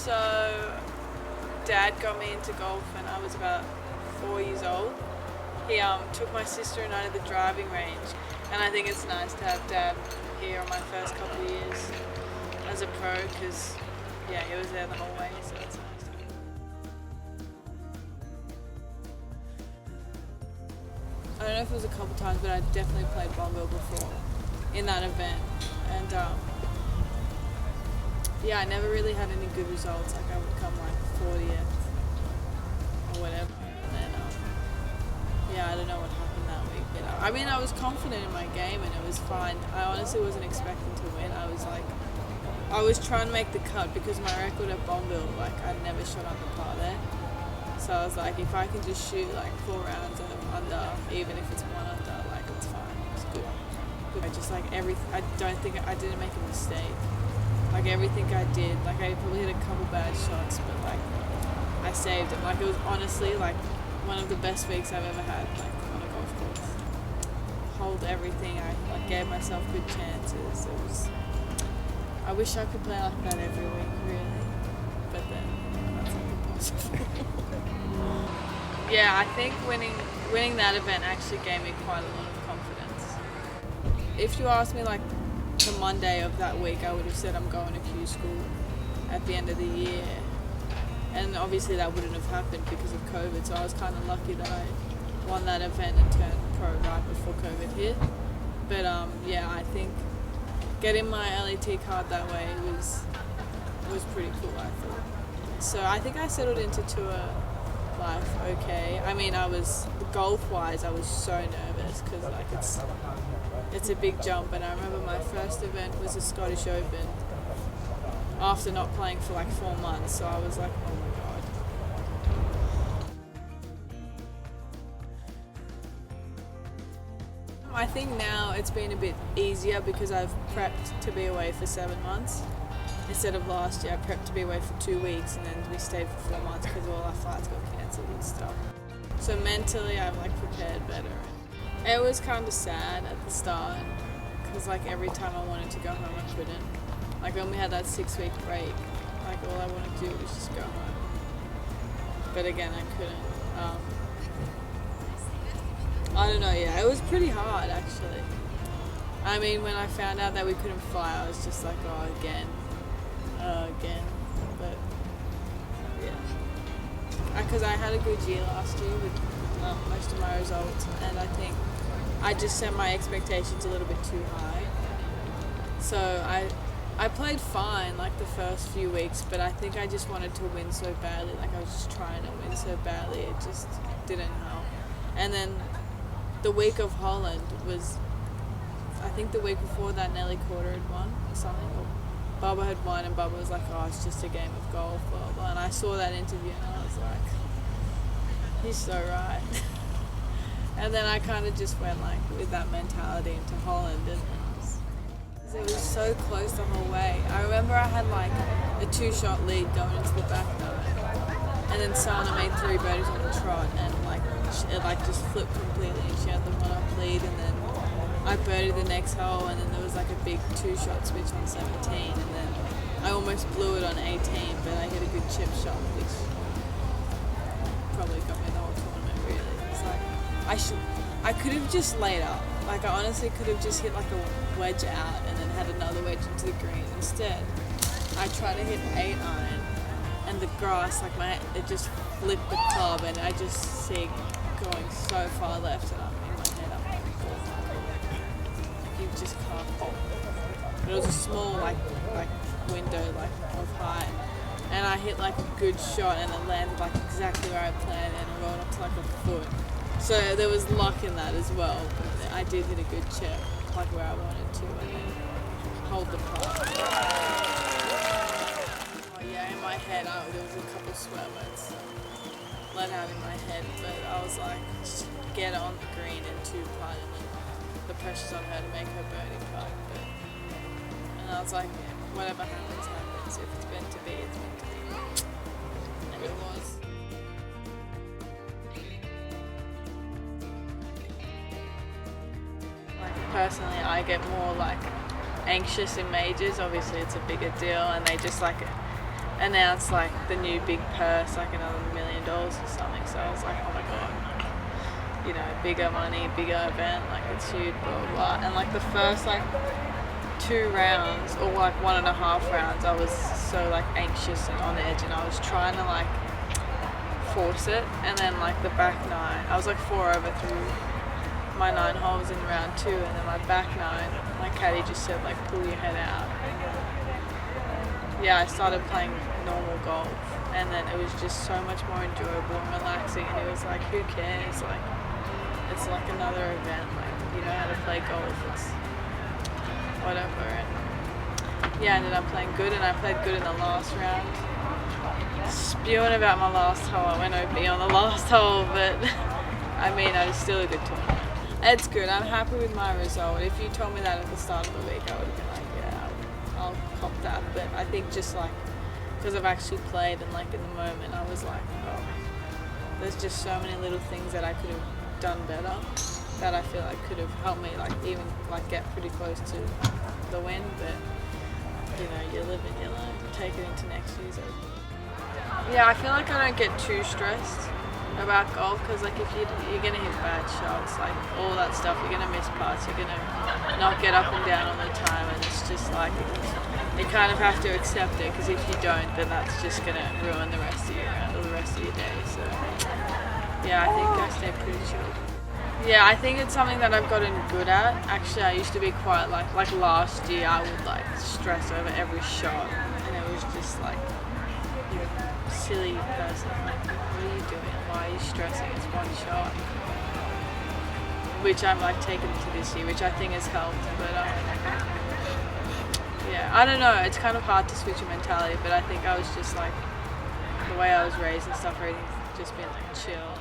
So, Dad got me into golf when I was about 4 years old. He took my sister and I to the driving range, and I think it's nice to have Dad here on my first couple of years as a pro, because yeah, he was there the whole way, so it's nice. I don't know if it was a couple times, but I definitely played bongo before in that event, and yeah, I never really had any good results. Like I would come like 40th or whatever, and then yeah, I don't know what happened that week. But I mean, I was confident in my game and it was fine. I honestly wasn't expecting to win. I was trying to make the cut because my record at Bonville, like I'd never shot under par there. So I was like, if I can just shoot like 4 rounds of under, even if it's 1 under, like it's fine. It's good. I just like I don't think I didn't make a mistake. Like everything I did, like I probably hit a couple bad shots, but like I saved it. Like it was honestly like one of the best weeks I've ever had, like on a golf course. Hold everything. I like gave myself good chances. It was. I wish I could play like that every week, really, but then that's not impossible. Yeah, I think winning that event actually gave me quite a lot of confidence. If you asked me like the Monday of that week, I would have said I'm going to Q school at the end of the year. And obviously that wouldn't have happened because of COVID, so I was kind of lucky that I won that event and turned pro right before COVID hit. But yeah, I think getting my LET card that way was pretty cool, I thought. So I think I settled into tour life okay. I mean, golf-wise, I was so nervous because like it's a big jump, and I remember my first event was a Scottish Open after not playing for like 4 months, so I was like, oh my god. I think now it's been a bit easier because I've prepped to be away for 7 months. Instead of last year, I prepped to be away for 2 weeks, and then we stayed for 4 months because all our flights got cancelled and stuff. So mentally, I'm like prepared better. It was kind of sad at the start because like every time I wanted to go home, I couldn't. Like when we had that 6-week break, like all I wanted to do was just go home. But again, I couldn't. I don't know, yeah, it was pretty hard actually. I mean, when I found out that we couldn't fly, I was just like, oh, again. But yeah. Because I had a good year last year with most of my results, and I think I just set my expectations a little bit too high. So I played fine like the first few weeks, but I think I just wanted to win so badly. Like I was just trying to win so badly, it just didn't help. And then the week of Holland was, I think the week before that Nelly Corder had won or something. Or Bubba had won, and Bubba was like, oh, it's just a game of golf, blah, blah, blah. And I saw that interview and I was like, he's so right. And then I kind of just went like with that mentality into Holland, and it was so close the whole way. I remember I had like a 2-shot lead going into the back nine, and then Sana made 3 birdies on the trot, and like it like just flipped completely, and she had the 1-up lead, and then I birdied the next hole, and then there was like a big 2-shot switch on 17, and then I almost blew it on 18, but I hit a good chip shot, which probably got me the whole tournament, really. It's like, I could have just laid up. Like I honestly could have just hit like a wedge out and then had another wedge into the green. Instead, I tried to hit 8-iron, and the grass, like it just flipped the club, and I just see going so far left, and I'm in my head, I'm like, you just can't. But it was a small like window like of height, and I hit like a good shot, and it landed like exactly where I planned, and it rolled up to like a foot. So there was luck in that as well. But I did hit a good chip, like where I wanted to, and then hold the putt. Oh yeah, in my head, there was a couple swear words let out in my head, but I was like, just get it on the green and 2-putt, and then the pressure's on her to make her birdie putt. And I was like, whatever happens, happens. If it's meant to be, it's meant to be. And it was. Personally, I get more like anxious in majors. Obviously it's a bigger deal, and they just like announced like the new big purse, like another $1 million or something. So I was like, oh my god, you know, bigger money, bigger event, like it's huge, blah blah blah. And like the first like 2 rounds or like 1.5 rounds, I was so like anxious and on edge, and I was trying to like force it. And then like the back 9, I was like 4 over through my 9 holes in round 2, and then my back 9, my caddy just said like pull your head out. Yeah, I started playing normal golf, and then it was just so much more enjoyable and relaxing, and it was like, who cares, like it's like another event, like you know how to play golf, it's whatever. And yeah, I ended up playing good, and I played good in the last round. Spewing about my last hole, I went OB on the last hole, but I mean, it was still a good tournament. It's good, I'm happy with my result. If you told me that at the start of the week, I would have been like, yeah, I'll cop that. But I think just like, because I've actually played and like in the moment, I was like, oh, there's just so many little things that I could have done better that I feel like could have helped me like even like get pretty close to the win. But you know, you live and you learn. Take it into next year's Open. Yeah, I feel like I don't get too stressed about golf, because like if you're gonna hit bad shots, like all that stuff, you're gonna miss putts, you're gonna not get up and down all the time, and it's just like you kind of have to accept it, because if you don't, then that's just gonna ruin the rest of your round or the rest of your day. So yeah, I think I stay pretty chill. Yeah, I think it's something that I've gotten good at. Actually, I used to be quite like last year, I would like stress over every shot, and it was just like, you silly person, like what are you doing? Why are you stressing? It's one shot. Which I'm like taking to this year, which I think has helped. But yeah, I don't know. It's kind of hard to switch your mentality, but I think I was just like the way I was raised and stuff. Everything's just been like chill.